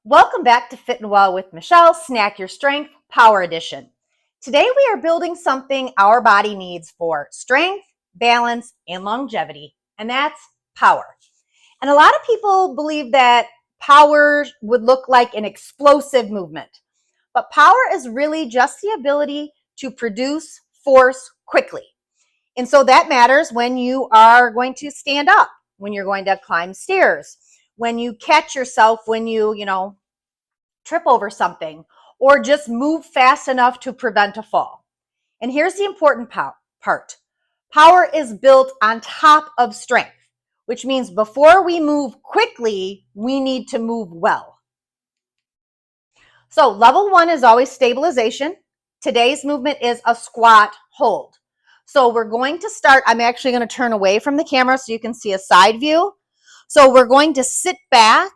Welcome back to Fit and Well with Michelle, Snack Your Strength, Power Edition. Today we are building something our body needs for strength, balance, and longevity, and that's power. And a lot of people believe that power would look like an explosive movement, but power is really just the ability to produce force quickly. And so that matters when you are going to stand up, when you're going to climb stairs, when you catch yourself, when you trip over something, or just move fast enough to prevent a fall. And here's the important part. Power is built on top of strength, which means before we move quickly, we need to move well. So level 1 is always stabilization. Today's movement is a squat hold. So we're going to start, I'm actually going to turn away from the camera so you can see a side view. So we're going to sit back,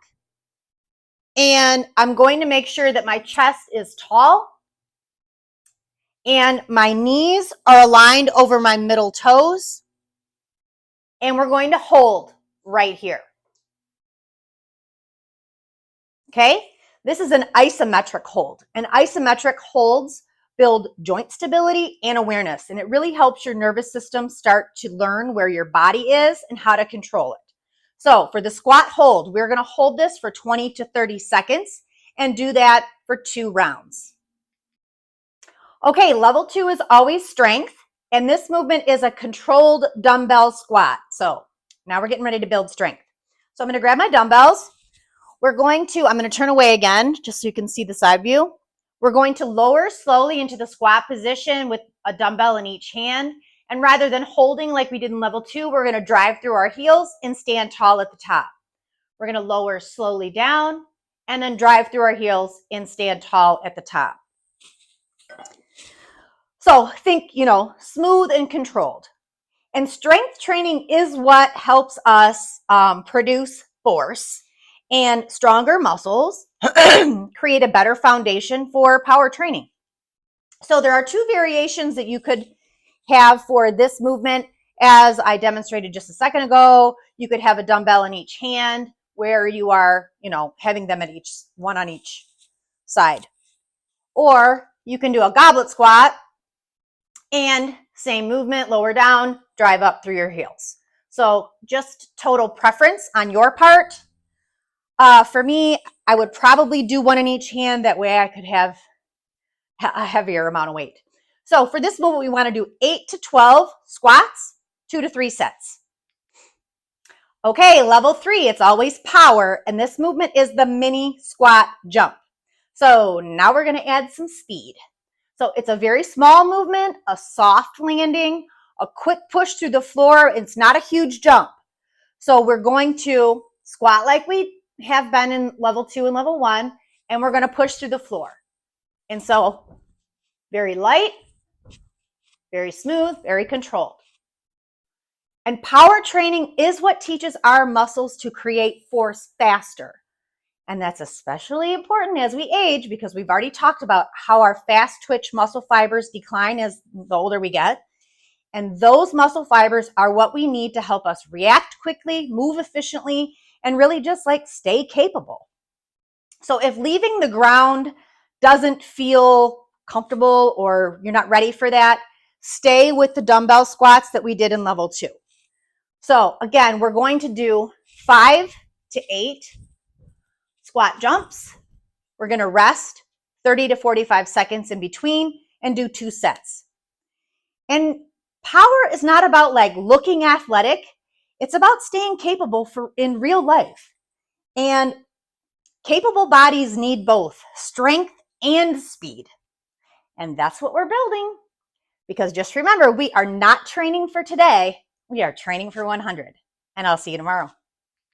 and I'm going to make sure that my chest is tall and my knees are aligned over my middle toes. And we're going to hold right here. Okay? This is an isometric hold. And isometric holds build joint stability and awareness. And it really helps your nervous system start to learn where your body is and how to control it. So for the squat hold, we're going to hold this for 20 to 30 seconds and do that for 2 rounds. Okay, level 2 is always strength, and this movement is a controlled dumbbell squat. So now we're getting ready to build strength. So I'm going to grab my dumbbells. I'm going to turn away again just so you can see the side view. We're going to lower slowly into the squat position with a dumbbell in each hand. And rather than holding like we did in level 2, we're going to drive through our heels and stand tall at the top. We're going to lower slowly down and then drive through our heels and stand tall at the top. So think, smooth and controlled. And strength training is what helps us produce force, and stronger muscles create a better foundation for power training. So there are 2 variations that you could have for this movement. As I demonstrated just a second ago, you could have a dumbbell in each hand where you are, having them at one on each side. Or you can do a goblet squat and same movement, lower down, drive up through your heels. So just total preference on your part. For me, I would probably do one in each hand. That way I could have a heavier amount of weight. So for this movement, we want to do 8 to 12 squats, 2 to 3 sets. Okay, level 3, it's always power. And this movement is the mini squat jump. So now we're going to add some speed. So it's a very small movement, a soft landing, a quick push through the floor. It's not a huge jump. So we're going to squat like we have been in level 2 and level 1, and we're going to push through the floor. And so very light, very smooth, very controlled. And power training is what teaches our muscles to create force faster. And that's especially important as we age, because we've already talked about how our fast twitch muscle fibers decline as the older we get. And those muscle fibers are what we need to help us react quickly, move efficiently, and really just stay capable. So if leaving the ground doesn't feel comfortable or you're not ready for that, stay with the dumbbell squats that we did in level 2. So again, we're going to do 5 to 8 squat jumps. We're going to rest 30 to 45 seconds in between and do 2 sets. And power is not about looking athletic. It's about staying capable in real life. And capable bodies need both strength and speed. And that's what we're building. Because just remember, we are not training for today. We are training for 100. And I'll see you tomorrow.